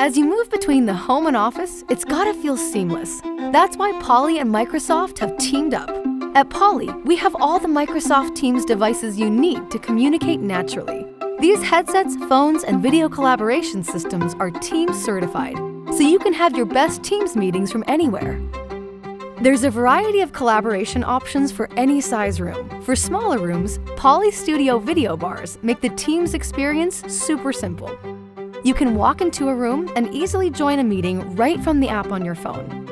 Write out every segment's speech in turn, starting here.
As you move between the home and office, it's gotta feel seamless. That's why Poly and Microsoft have teamed up. At Poly, we have all the Microsoft Teams devices you need to communicate naturally. These headsets, phones, and video collaboration systems are Teams certified, so you can have your best Teams meetings from anywhere. There's a variety of collaboration options for any size room. For smaller rooms, Poly Studio video bars make the Teams experience super simple. You can walk into a room and easily join a meeting right from the app on your phone.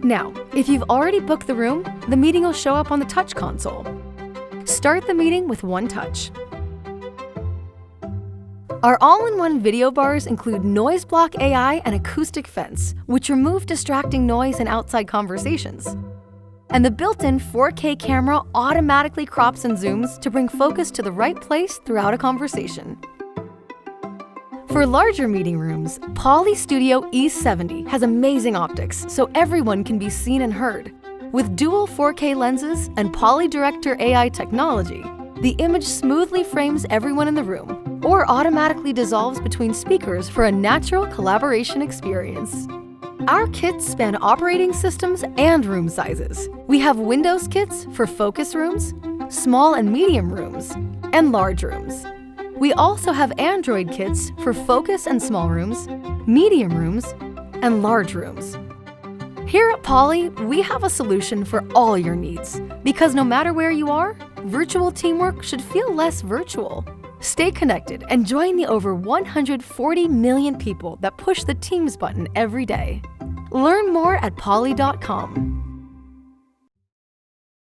Now, if you've already booked the room, the meeting will show up on the touch console. Start the meeting with one touch. Our all-in-one video bars include Noise Block AI and Acoustic Fence, which remove distracting noise in outside conversations. And the built-in 4K camera automatically crops and zooms to bring focus to the right place throughout a conversation. For larger meeting rooms, Poly Studio E70 has amazing optics, so everyone can be seen and heard. With dual 4K lenses and Poly Director AI technology, the image smoothly frames everyone in the room, or automatically dissolves between speakers for a natural collaboration experience. Our kits span operating systems and room sizes. We have Windows kits for focus rooms, small and medium rooms, and large rooms. We also have Android kits for focus and small rooms, medium rooms, and large rooms. Here at Poly, we have a solution for all your needs, because no matter where you are, virtual teamwork should feel less virtual. Stay connected and join the over 140 million people that push the Teams button every day. Learn more at poly.com.